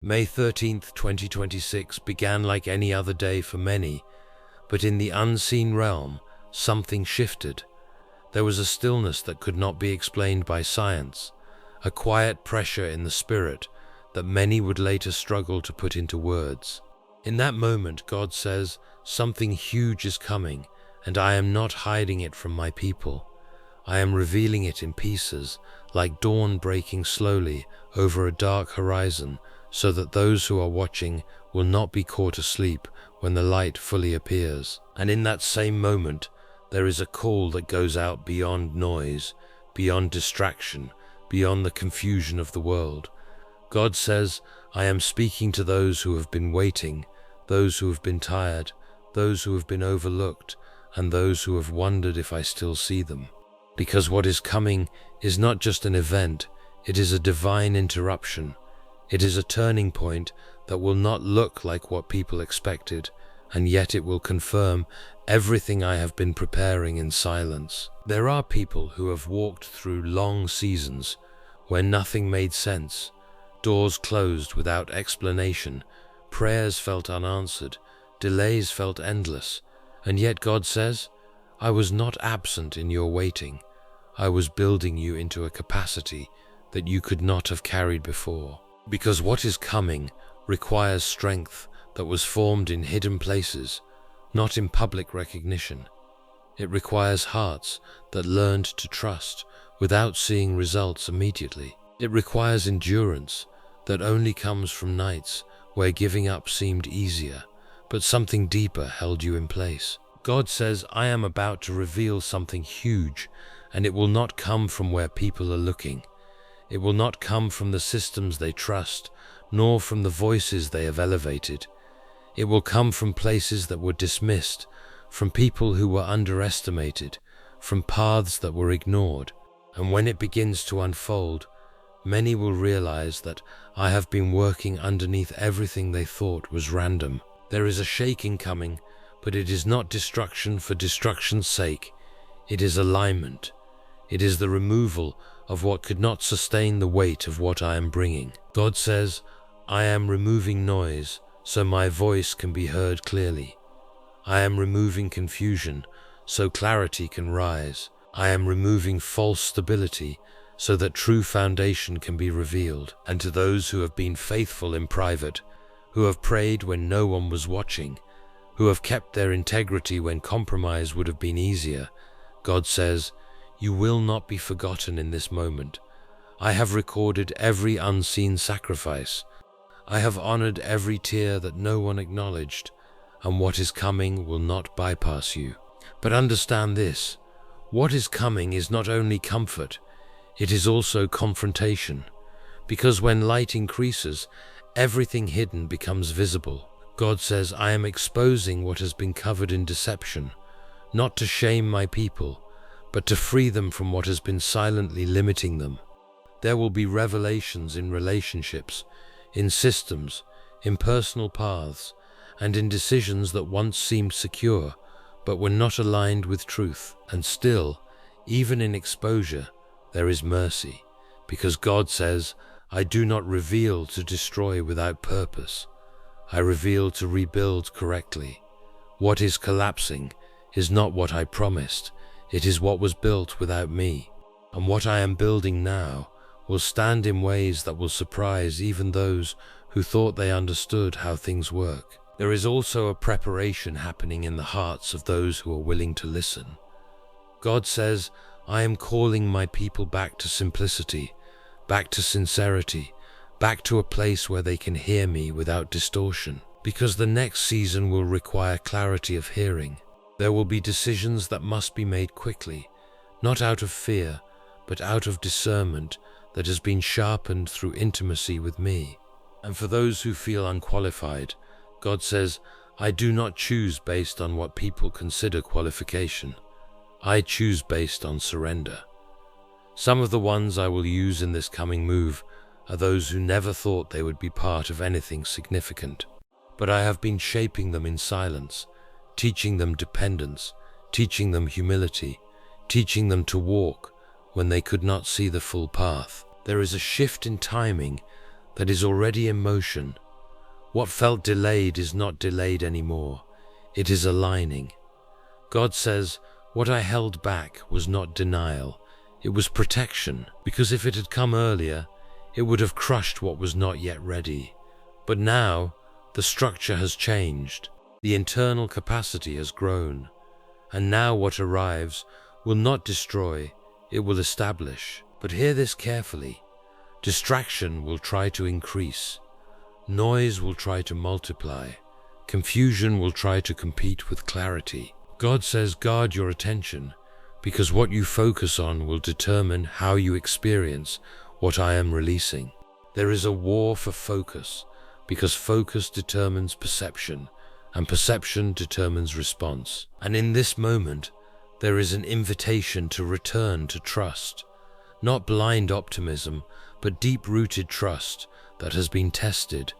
May 13th, 2026 began like any other day for many, but in the unseen realm, something shifted. There was a stillness that could not be explained by science, a quiet pressure in the spirit that many would later struggle to put into words. In that moment, God says, something huge is coming, and I am not hiding it from my people. I am revealing it in pieces, like dawn breaking slowly over a dark horizon, so that those who are watching will not be caught asleep when the light fully appears. And in that same moment, there is a call that goes out beyond noise, beyond distraction, beyond the confusion of the world. God says, I am speaking to those who have been waiting, those who have been tired, those who have been overlooked, and those who have wondered if I still see them. Because what is coming is not just an event, it is a divine interruption. It is a turning point that will not look like what people expected, and yet it will confirm everything I have been preparing in silence. There are people who have walked through long seasons where nothing made sense, doors closed without explanation, prayers felt unanswered, delays felt endless, and yet God says, I was not absent in your waiting. I was building you into a capacity that you could not have carried before. Because what is coming requires strength that was formed in hidden places, not in public recognition. It requires hearts that learned to trust without seeing results immediately. It requires endurance that only comes from nights where giving up seemed easier, but something deeper held you in place. God says, I am about to reveal something huge, and it will not come from where people are looking. It will not come from the systems they trust, nor from the voices they have elevated. It will come from places that were dismissed, from people who were underestimated, from paths that were ignored. And when it begins to unfold, many will realize that I have been working underneath everything they thought was random. There is a shaking coming, but it is not destruction for destruction's sake. It is alignment. It is the removal of what could not sustain the weight of what I am bringing. God says, I am removing noise so my voice can be heard clearly. I am removing confusion so clarity can rise. I am removing false stability so that true foundation can be revealed. And to those who have been faithful in private, who have prayed when no one was watching, who have kept their integrity when compromise would have been easier, God says, you will not be forgotten in this moment. I have recorded every unseen sacrifice. I have honored every tear that no one acknowledged, and what is coming will not bypass you. But understand this, what is coming is not only comfort, it is also confrontation. Because when light increases, everything hidden becomes visible. God says, I am exposing what has been covered in deception, not to shame my people, but to free them from what has been silently limiting them. There will be revelations in relationships, in systems, in personal paths, and in decisions that once seemed secure, but were not aligned with truth. And still, even in exposure, there is mercy, because God says, I do not reveal to destroy without purpose. I reveal to rebuild correctly. What is collapsing is not what I promised. It is what was built without me. And what I am building now will stand in ways that will surprise even those who thought they understood how things work. There is also a preparation happening in the hearts of those who are willing to listen. God says, I am calling my people back to simplicity, back to sincerity, back to a place where they can hear me without distortion. Because the next season will require clarity of hearing. There will be decisions that must be made quickly, not out of fear, but out of discernment that has been sharpened through intimacy with me. And for those who feel unqualified, God says, I do not choose based on what people consider qualification. I choose based on surrender. Some of the ones I will use in this coming move are those who never thought they would be part of anything significant. But I have been shaping them in silence, teaching them dependence, teaching them humility, teaching them to walk when they could not see the full path. There is a shift in timing that is already in motion. What felt delayed is not delayed anymore. It is aligning. God says, what I held back was not denial. It was protection, because if it had come earlier, it would have crushed what was not yet ready. But now, the structure has changed. The internal capacity has grown. And now what arrives will not destroy, it will establish. But hear this carefully. Distraction will try to increase. Noise will try to multiply. Confusion will try to compete with clarity. God says, guard your attention, because what you focus on will determine how you experience what I am releasing. There is a war for focus, because focus determines perception, and perception determines response. And in this moment, there is an invitation to return to trust. Not blind optimism, but deep-rooted trust that has been tested.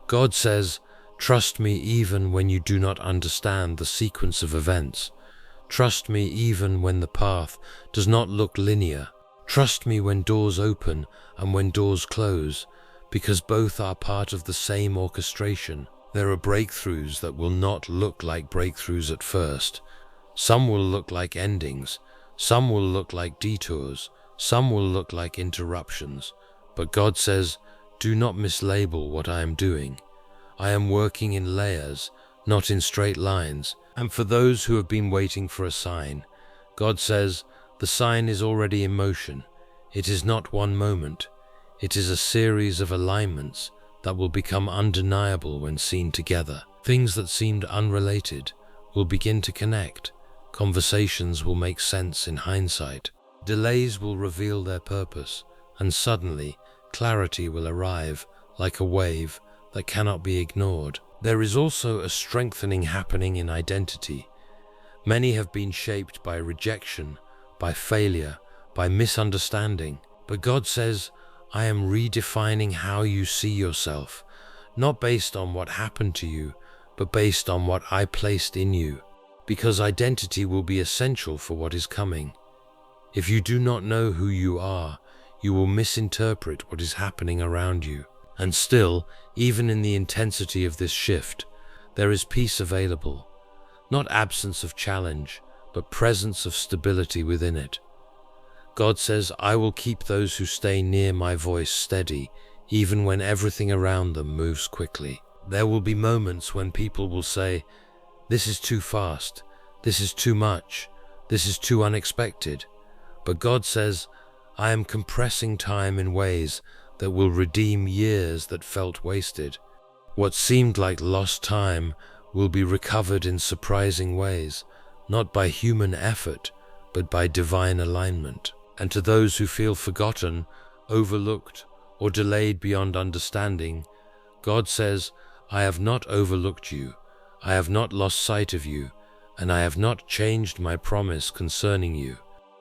God says, trust me even when you do not understand the sequence of events. Trust me even when the path does not look linear. Trust me when doors open and when doors close, because both are part of the same orchestration. There are breakthroughs that will not look like breakthroughs at first. Some will look like endings. Some will look like detours. Some will look like interruptions. But God says, do not mislabel what I am doing. I am working in layers, not in straight lines. And for those who have been waiting for a sign, God says, the sign is already in motion. It is not one moment. It is a series of alignments that will become undeniable when seen together. Things that seemed unrelated will begin to connect. Conversations will make sense in hindsight. Delays will reveal their purpose, and suddenly clarity will arrive like a wave that cannot be ignored. There is also a strengthening happening in identity. Many have been shaped by rejection, by failure, by misunderstanding. But God says, I am redefining how you see yourself, not based on what happened to you, but based on what I placed in you. Because identity will be essential for what is coming. If you do not know who you are, you will misinterpret what is happening around you. And still, even in the intensity of this shift, there is peace available. Not absence of challenge, but presence of stability within it. God says, I will keep those who stay near my voice steady, even when everything around them moves quickly. There will be moments when people will say, this is too fast, this is too much, this is too unexpected. But God says, I am compressing time in ways that will redeem years that felt wasted. What seemed like lost time will be recovered in surprising ways, not by human effort, but by divine alignment. And to those who feel forgotten, overlooked, or delayed beyond understanding, God says, I have not overlooked you, I have not lost sight of you, and I have not changed my promise concerning you.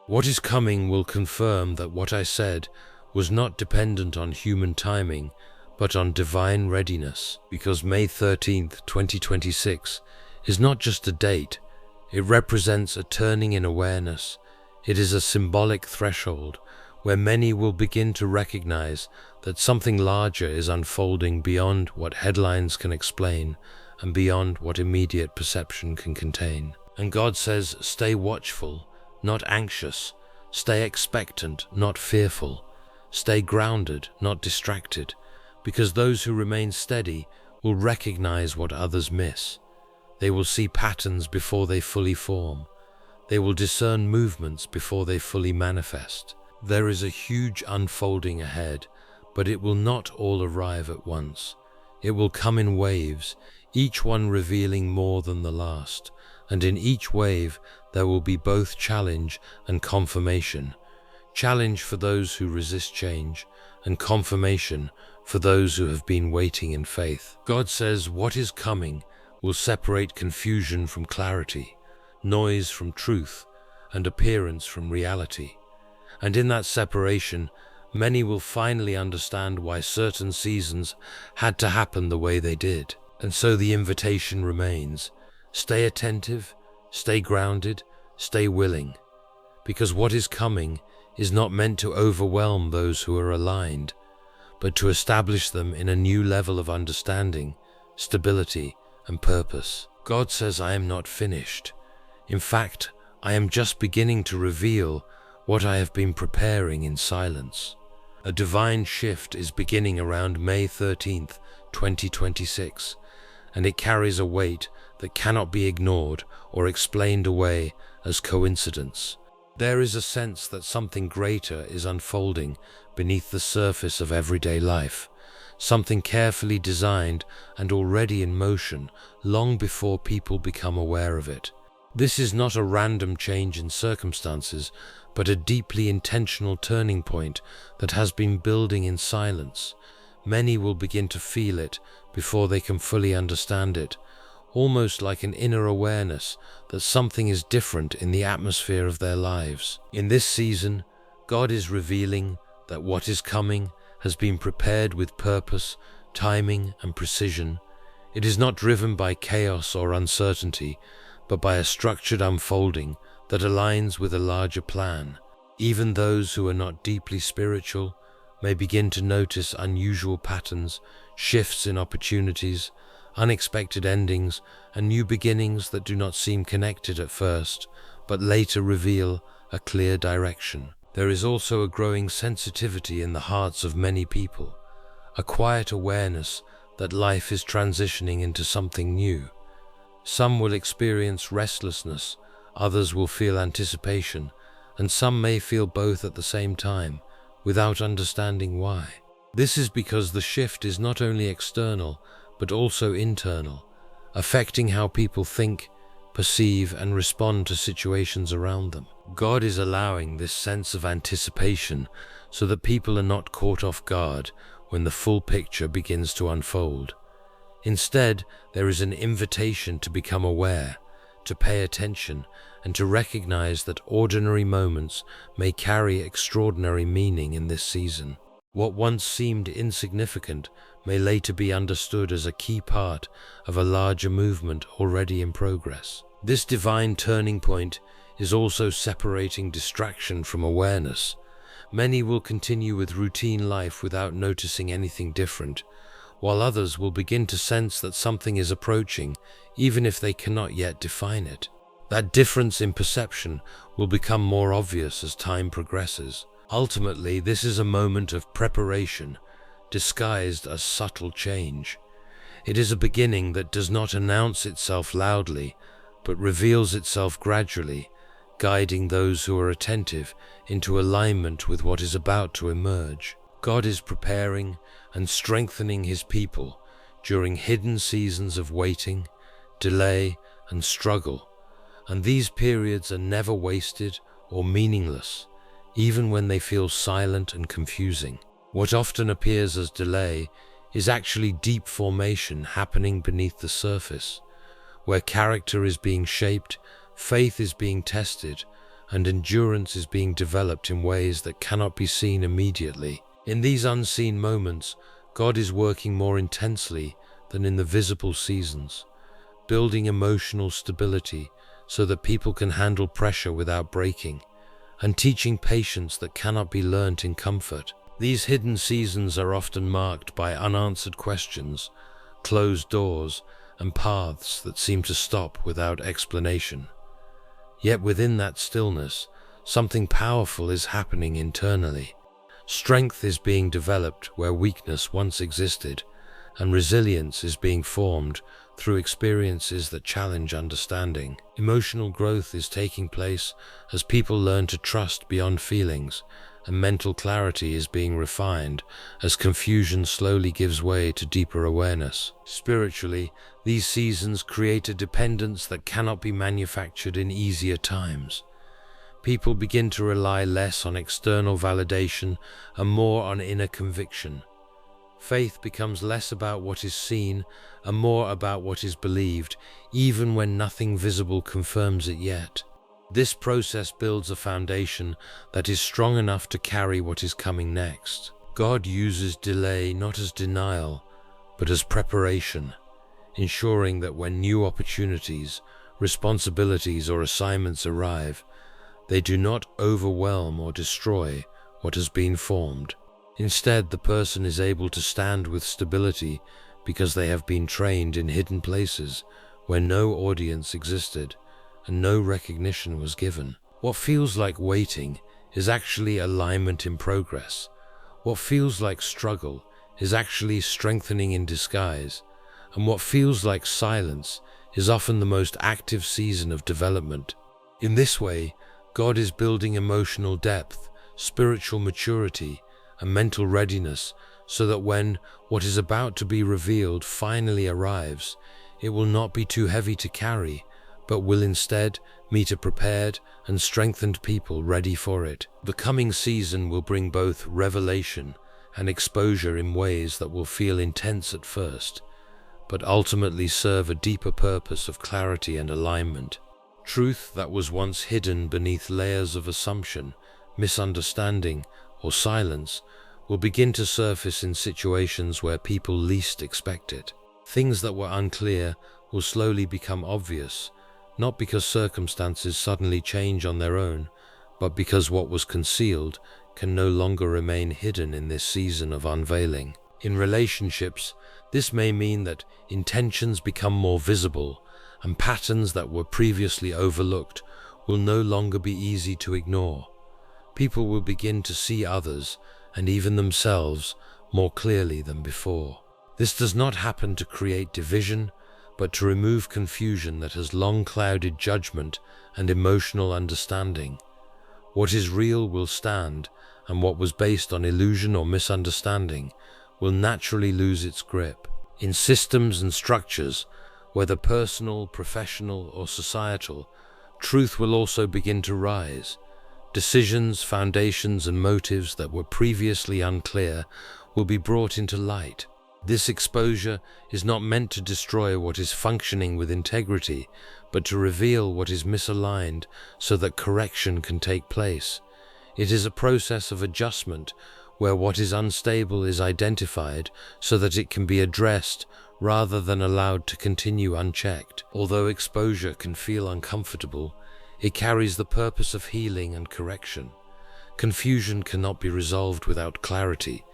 What is coming will confirm that what I said was not dependent on human timing, but on divine readiness, because May 13th, 2026 is not just a date, it represents a turning in awareness. It is a symbolic threshold where many will begin to recognize that something larger is unfolding beyond what headlines can explain and beyond what immediate perception can contain. And God says, stay watchful, not anxious, stay expectant, not fearful. Stay grounded, not distracted, because those who remain steady will recognize what others miss. They will see patterns before they fully form. They will discern movements before they fully manifest. There is a huge unfolding ahead, but it will not all arrive at once. It will come in waves, each one revealing more than the last, and in each wave there will be both challenge and confirmation. Challenge for those who resist change, and confirmation for those who have been waiting in faith. God says what is coming will separate confusion from clarity, noise from truth, and appearance from reality. And in that separation, many will finally understand why certain seasons had to happen the way they did. And so the invitation remains. Stay attentive, stay grounded, stay willing, because what is coming is not meant to overwhelm those who are aligned, but to establish them in a new level of understanding, stability, and purpose. God says, "I am not finished. In fact, I am just beginning to reveal what I have been preparing in silence." A divine shift is beginning around May 13th, 2026, and it carries a weight that cannot be ignored or explained away as coincidence. There is a sense that something greater is unfolding beneath the surface of everyday life, something carefully designed and already in motion long before people become aware of it. This is not a random change in circumstances, but a deeply intentional turning point that has been building in silence. Many will begin to feel it before they can fully understand it, almost like an inner awareness that something is different in the atmosphere of their lives. In this season, God is revealing that what is coming has been prepared with purpose, timing, and precision. It is not driven by chaos or uncertainty, but by a structured unfolding that aligns with a larger plan. Even those who are not deeply spiritual may begin to notice unusual patterns, shifts in opportunities, unexpected endings, and new beginnings that do not seem connected at first, but later reveal a clear direction. There is also a growing sensitivity in the hearts of many people, a quiet awareness that life is transitioning into something new. Some will experience restlessness, others will feel anticipation, and some may feel both at the same time, without understanding why. This is because the shift is not only external, but also internal, affecting how people think, perceive, and respond to situations around them. God is allowing this sense of anticipation so that people are not caught off guard when the full picture begins to unfold. Instead, there is an invitation to become aware, to pay attention, and to recognize that ordinary moments may carry extraordinary meaning in this season. What once seemed insignificant may later be understood as a key part of a larger movement already in progress. This divine turning point is also separating distraction from awareness. Many will continue with routine life without noticing anything different, while others will begin to sense that something is approaching, even if they cannot yet define it. That difference in perception will become more obvious as time progresses. Ultimately, this is a moment of preparation, disguised as subtle change. It is a beginning that does not announce itself loudly, but reveals itself gradually, guiding those who are attentive into alignment with what is about to emerge. God is preparing and strengthening His people during hidden seasons of waiting, delay, and struggle, and these periods are never wasted or meaningless, even when they feel silent and confusing. What often appears as delay is actually deep formation happening beneath the surface, where character is being shaped, faith is being tested, and endurance is being developed in ways that cannot be seen immediately. In these unseen moments, God is working more intensely than in the visible seasons, building emotional stability so that people can handle pressure without breaking, and teaching patience that cannot be learnt in comfort. These hidden seasons are often marked by unanswered questions, closed doors, and paths that seem to stop without explanation. Yet within that stillness, something powerful is happening internally. Strength is being developed where weakness once existed, and resilience is being formed through experiences that challenge understanding. Emotional growth is taking place as people learn to trust beyond feelings, and mental clarity is being refined as confusion slowly gives way to deeper awareness. Spiritually, these seasons create a dependence that cannot be manufactured in easier times. People begin to rely less on external validation and more on inner conviction. Faith becomes less about what is seen and more about what is believed, even when nothing visible confirms it yet. This process builds a foundation that is strong enough to carry what is coming next. God uses delay not as denial, but as preparation, ensuring that when new opportunities, responsibilities, or assignments arrive, they do not overwhelm or destroy what has been formed. Instead, the person is able to stand with stability because they have been trained in hidden places where no audience existed and no recognition was given. What feels like waiting is actually alignment in progress. What feels like struggle is actually strengthening in disguise. And what feels like silence is often the most active season of development. In this way, God is building emotional depth, spiritual maturity, and mental readiness so that when what is about to be revealed finally arrives, it will not be too heavy to carry, but will instead meet a prepared and strengthened people ready for it. The coming season will bring both revelation and exposure in ways that will feel intense at first, but ultimately serve a deeper purpose of clarity and alignment. Truth that was once hidden beneath layers of assumption, misunderstanding, or silence will begin to surface in situations where people least expect it. Things that were unclear will slowly become obvious, not because circumstances suddenly change on their own, but because what was concealed can no longer remain hidden in this season of unveiling. In relationships, this may mean that intentions become more visible, and patterns that were previously overlooked will no longer be easy to ignore. People will begin to see others, and even themselves, more clearly than before. This does not happen to create division, but to remove confusion that has long clouded judgment and emotional understanding. What is real will stand, and what was based on illusion or misunderstanding will naturally lose its grip. In systems and structures, whether personal, professional, or societal, truth will also begin to rise. Decisions, foundations, and motives that were previously unclear will be brought into light. This exposure is not meant to destroy what is functioning with integrity, but to reveal what is misaligned so that correction can take place. It is a process of adjustment where what is unstable is identified so that it can be addressed rather than allowed to continue unchecked. Although exposure can feel uncomfortable, it carries the purpose of healing and correction. Confusion cannot be resolved without clarity,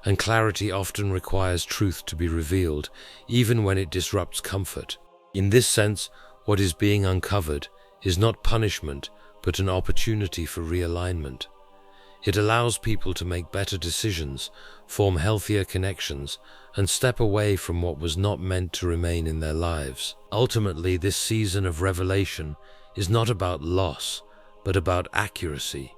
and clarity often requires truth to be revealed, even when it disrupts comfort. In this sense, what is being uncovered is not punishment, but an opportunity for realignment. It allows people to make better decisions, form healthier connections, and step away from what was not meant to remain in their lives. Ultimately, this season of revelation is not about loss, but about accuracy.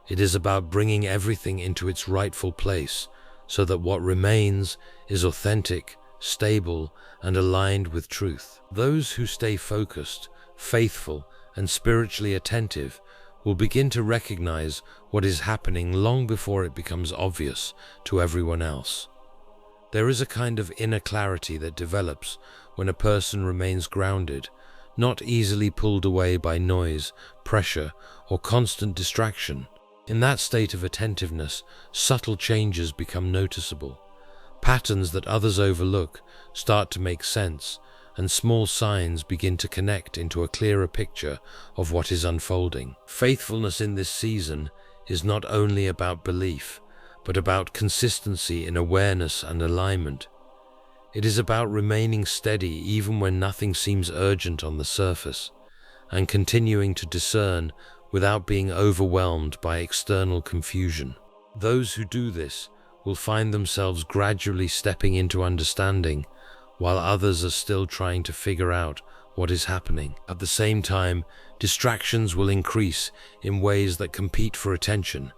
It is about bringing everything into its rightful place, so that what remains is authentic, stable, and aligned with truth. Those who stay focused, faithful, and spiritually attentive will begin to recognize what is happening long before it becomes obvious to everyone else. There is a kind of inner clarity that develops when a person remains grounded, not easily pulled away by noise, pressure, or constant distraction. In that state of attentiveness, subtle changes become noticeable. Patterns that others overlook start to make sense, and small signs begin to connect into a clearer picture of what is unfolding. Faithfulness in this season is not only about belief, but about consistency in awareness and alignment. It is about remaining steady even when nothing seems urgent on the surface, and continuing to discern without being overwhelmed by external confusion. Those who do this will find themselves gradually stepping into understanding, while others are still trying to figure out what is happening. At the same time, distractions will increase in ways that compete for attention.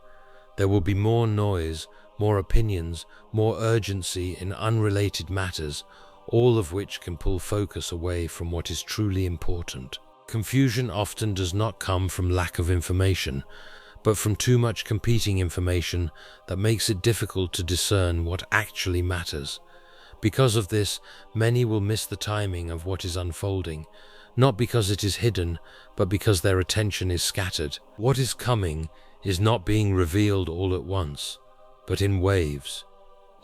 There will be more noise, more opinions, more urgency in unrelated matters, all of which can pull focus away from what is truly important. Confusion often does not come from lack of information, but from too much competing information that makes it difficult to discern what actually matters. Because of this, many will miss the timing of what is unfolding, not because it is hidden, but because their attention is scattered. What is coming is not being revealed all at once, but in waves.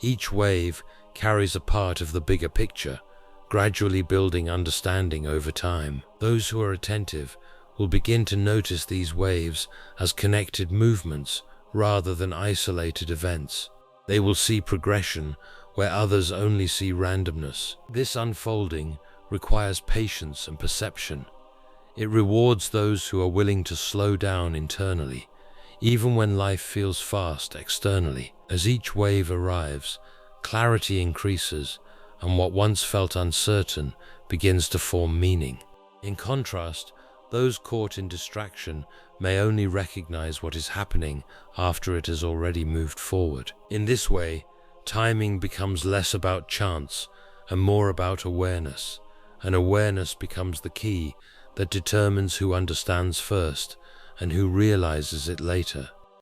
Each wave carries a part of the bigger picture, gradually building understanding over time. Those who are attentive will begin to notice these waves as connected movements rather than isolated events. They will see progression where others only see randomness. This unfolding requires patience and perception. It rewards those who are willing to slow down internally, even when life feels fast externally. As each wave arrives, clarity increases, and what once felt uncertain begins to form meaning. In contrast, those caught in distraction may only recognize what is happening after it has already moved forward. In this way, timing becomes less about chance and more about awareness, and awareness becomes the key that determines who understands first and who realizes it later.